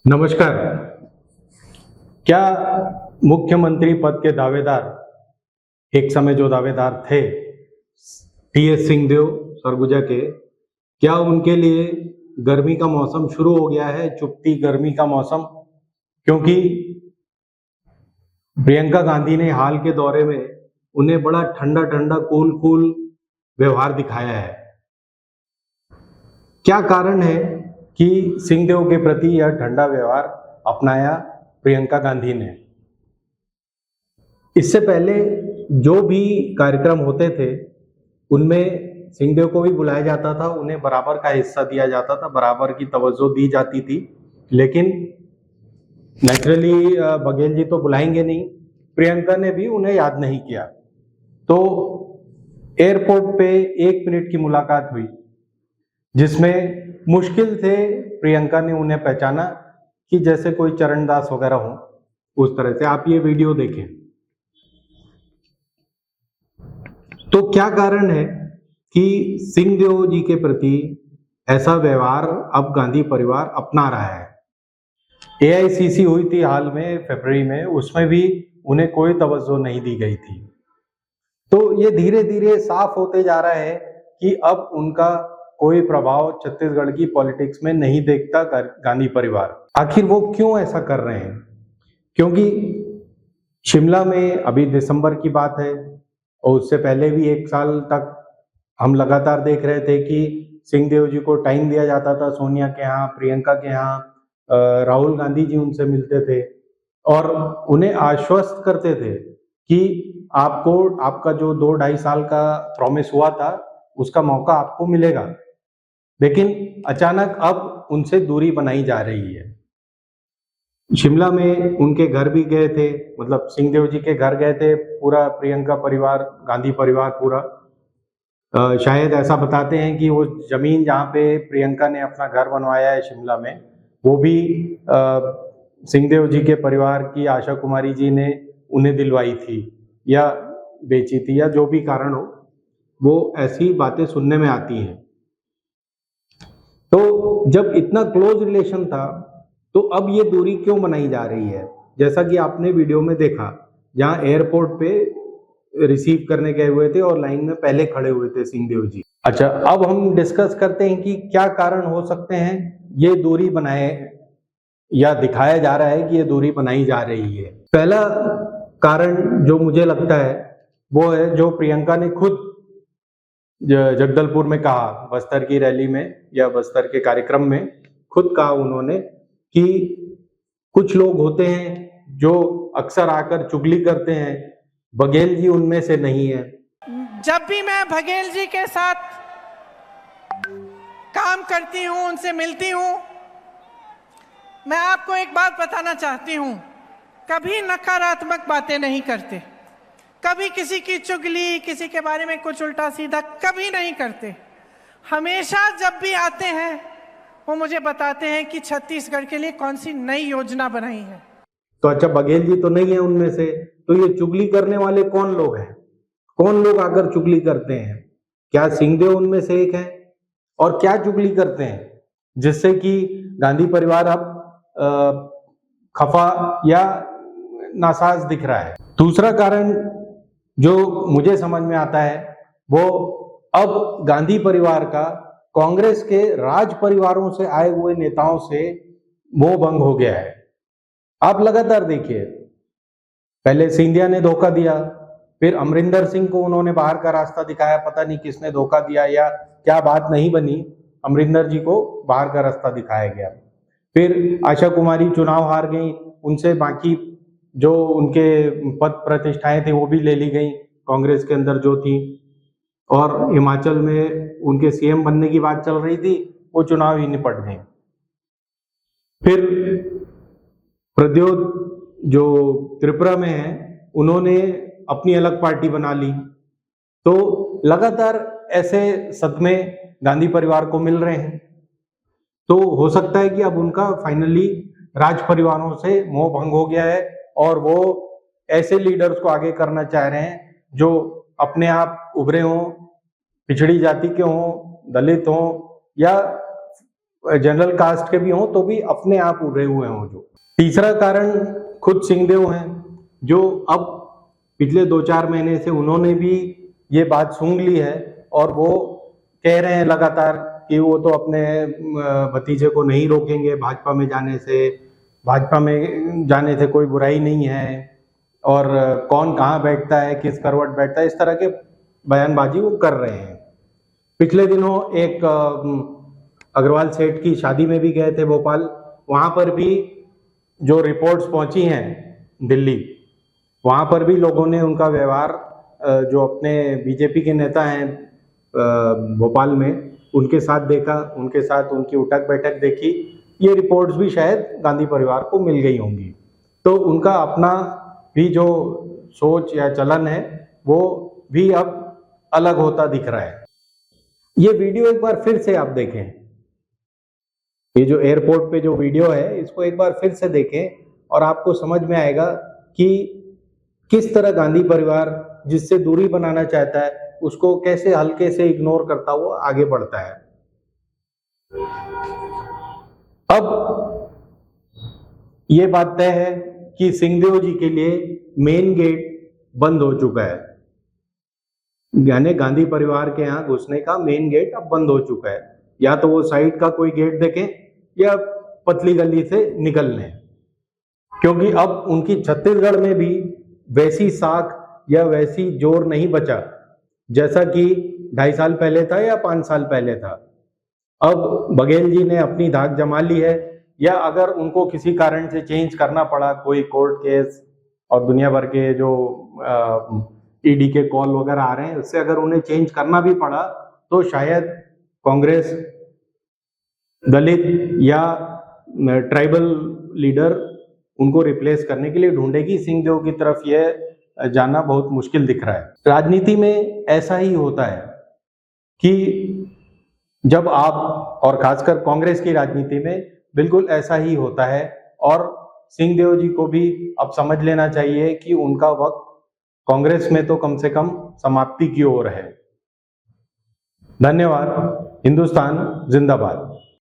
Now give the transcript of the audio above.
नमस्कार। क्या मुख्यमंत्री पद के दावेदार एक समय जो दावेदार थे टी.एस. सिंहदेव सरगुजा के, क्या उनके लिए गर्मी का मौसम शुरू हो गया है, चुभती गर्मी का मौसम? क्योंकि प्रियंका गांधी ने हाल के दौरे में उन्हें बड़ा ठंडा ठंडा कूल व्यवहार दिखाया है। क्या कारण है कि सिंहदेव के प्रति यह ठंडा व्यवहार अपनाया प्रियंका गांधी ने? इससे पहले जो भी कार्यक्रम होते थे उनमें सिंहदेव को भी बुलाया जाता था, उन्हें बराबर का हिस्सा दिया जाता था, बराबर की तवज्जो दी जाती थी। लेकिन नेचुरली बघेल जी तो बुलाएंगे नहीं, प्रियंका ने भी उन्हें याद नहीं किया। तो एयरपोर्ट पे 1 मिनट की मुलाकात हुई जिसमें मुश्किल से प्रियंका ने उन्हें पहचाना कि जैसे कोई चरणदास वगैरह हो, उस तरह से। आप ये वीडियो देखें। तो क्या कारण है कि सिंहदेव जी के प्रति ऐसा व्यवहार अब गांधी परिवार अपना रहा है? एआईसीसी हुई थी हाल में फरवरी में, उसमें भी उन्हें कोई तवज्जो नहीं दी गई थी। तो ये धीरे धीरे साफ होते जा रहा है कि अब उनका कोई प्रभाव छत्तीसगढ़ की पॉलिटिक्स में नहीं देखता गांधी परिवार। आखिर वो क्यों ऐसा कर रहे हैं? क्योंकि शिमला में अभी दिसंबर की बात है और उससे पहले भी 1 साल तक हम लगातार देख रहे थे कि सिंहदेव जी को टाइम दिया जाता था सोनिया के यहाँ, प्रियंका के यहाँ, राहुल गांधी जी उनसे मिलते थे और उन्हें आश्वस्त करते थे कि आपको आपका जो 2-2.5 साल का प्रॉमिस हुआ था उसका मौका आपको मिलेगा। लेकिन अचानक अब उनसे दूरी बनाई जा रही है। शिमला में उनके घर भी गए थे, मतलब सिंहदेव जी के घर गए थे पूरा प्रियंका परिवार, गांधी परिवार पूरा। शायद ऐसा बताते हैं कि वो जमीन जहाँ पे प्रियंका ने अपना घर बनवाया है शिमला में, वो भी सिंहदेव जी के परिवार की आशा कुमारी जी ने उन्हें दिलवाई थी या बेची थी, या जो भी कारण हो, वो ऐसी बातें सुनने में आती हैं। तो जब इतना क्लोज रिलेशन था तो अब ये दूरी क्यों बनाई जा रही है? जैसा कि आपने वीडियो में देखा, जहां एयरपोर्ट पे रिसीव करने गए हुए थे और लाइन में पहले खड़े हुए थे सिंहदेव जी। अच्छा, अब हम डिस्कस करते हैं कि क्या कारण हो सकते हैं ये दूरी बनाए या दिखाया जा रहा है कि ये दूरी बनाई जा रही है। पहला कारण जो मुझे लगता है वो है जो प्रियंका ने खुद जगदलपुर में कहा, बस्तर की रैली में या बस्तर के कार्यक्रम में खुद कहा उन्होंने कि कुछ लोग होते हैं जो अक्सर आकर चुगली करते हैं, बघेल जी उनमें से नहीं है। जब भी मैं बघेल जी के साथ काम करती हूं, उनसे मिलती हूं, मैं आपको एक बात बताना चाहती हूं, कभी नकारात्मक बातें नहीं करते, कभी किसी की चुगली, किसी के बारे में कुछ उल्टा सीधा कभी नहीं करते। हमेशा जब भी आते हैं वो मुझे बताते हैं कि छत्तीसगढ़ के लिए कौन सी नई योजना बनाई है। तो अच्छा, बघेल जी तो नहीं है उनमें से, तो ये चुगली करने वाले कौन लोग हैं? कौन लोग आकर चुगली करते हैं? क्या सिंहदेव उनमें से एक है? और क्या चुगली करते हैं जिससे कि गांधी परिवार अब खफा या नासाज दिख रहा है? दूसरा कारण जो मुझे समझ में आता है वो अब गांधी परिवार का कांग्रेस के राज परिवारों से आए हुए नेताओं से मोह भंग हो गया है। आप लगातार देखिए, पहले सिंधिया ने धोखा दिया, फिर अमरिंदर सिंह को उन्होंने बाहर का रास्ता दिखाया, पता नहीं किसने धोखा दिया या क्या बात नहीं बनी, अमरिंदर जी को बाहर का रास्ता दिखाया गया। फिर आशा कुमारी चुनाव हार गई, उनसे बाकी जो उनके पद प्रतिष्ठाएं थी वो भी ले ली गई कांग्रेस के अंदर जो थी, और हिमाचल में उनके सीएम बनने की बात चल रही थी, वो चुनाव ही निपट गए। फिर प्रद्योत जो त्रिपुरा में है, उन्होंने अपनी अलग पार्टी बना ली। तो लगातार ऐसे सदमे गांधी परिवार को मिल रहे हैं। तो हो सकता है कि अब उनका फाइनली राज परिवारों से मोह भंग हो गया है और वो ऐसे लीडर्स को आगे करना चाह रहे हैं जो अपने आप उभरे हों, पिछड़ी जाति के हों, दलित हों या जनरल कास्ट के भी हों तो भी अपने आप उभरे हुए हों। जो तीसरा कारण खुद सिंहदेव हैं, जो अब पिछले 2-4 महीने से उन्होंने भी ये बात सूंघ ली है और वो कह रहे हैं लगातार कि वो तो अपने भतीजे को नहीं रोकेंगे भाजपा में जाने से, भाजपा में जाने से कोई बुराई नहीं है, और कौन कहाँ बैठता है, किस करवट बैठता है, इस तरह के बयानबाजी वो कर रहे हैं। पिछले दिनों एक अग्रवाल सेठ की शादी में भी गए थे भोपाल, वहाँ पर भी जो रिपोर्ट्स पहुंची हैं दिल्ली, वहाँ पर भी लोगों ने उनका व्यवहार, जो अपने बीजेपी के नेता हैं भोपाल में, उनके साथ देखा, उनके साथ उनकी उठक बैठक देखी। ये रिपोर्ट्स भी शायद गांधी परिवार को मिल गई होंगी। तो उनका अपना भी जो सोच या चलन है वो भी अब अलग होता दिख रहा है। ये वीडियो एक बार फिर से आप देखें, ये जो एयरपोर्ट पे जो वीडियो है इसको एक बार फिर से देखें और आपको समझ में आएगा कि किस तरह गांधी परिवार जिससे दूरी बनाना चाहता है उसको कैसे हल्के से इग्नोर करता हुआ आगे बढ़ता है। अब ये बात तय है कि सिंहदेव जी के लिए मेन गेट बंद हो चुका है, यानी गांधी परिवार के यहाँ घुसने का मेन गेट अब बंद हो चुका है। या तो वो साइड का कोई गेट देखें या पतली गली से निकल लें, क्योंकि अब उनकी छत्तीसगढ़ में भी वैसी साख या वैसी जोर नहीं बचा जैसा कि 2.5 साल पहले था या 5 साल पहले था। अब बघेल जी ने अपनी धाक जमा ली है, या अगर उनको किसी कारण से चेंज करना पड़ा, कोई कोर्ट केस और दुनिया भर के जो ईडी के कॉल वगैरह आ रहे हैं, उससे अगर उन्हें चेंज करना भी पड़ा तो शायद कांग्रेस दलित या ट्राइबल लीडर उनको रिप्लेस करने के लिए ढूंढेगी। सिंहदेव की तरफ यह जाना बहुत मुश्किल दिख रहा है। राजनीति में ऐसा ही होता है कि जब आप, और खासकर कांग्रेस की राजनीति में बिल्कुल ऐसा ही होता है, और सिंहदेव जी को भी अब समझ लेना चाहिए कि उनका वक्त कांग्रेस में तो कम से कम समाप्ति की ओर है। धन्यवाद। हिंदुस्तान जिंदाबाद।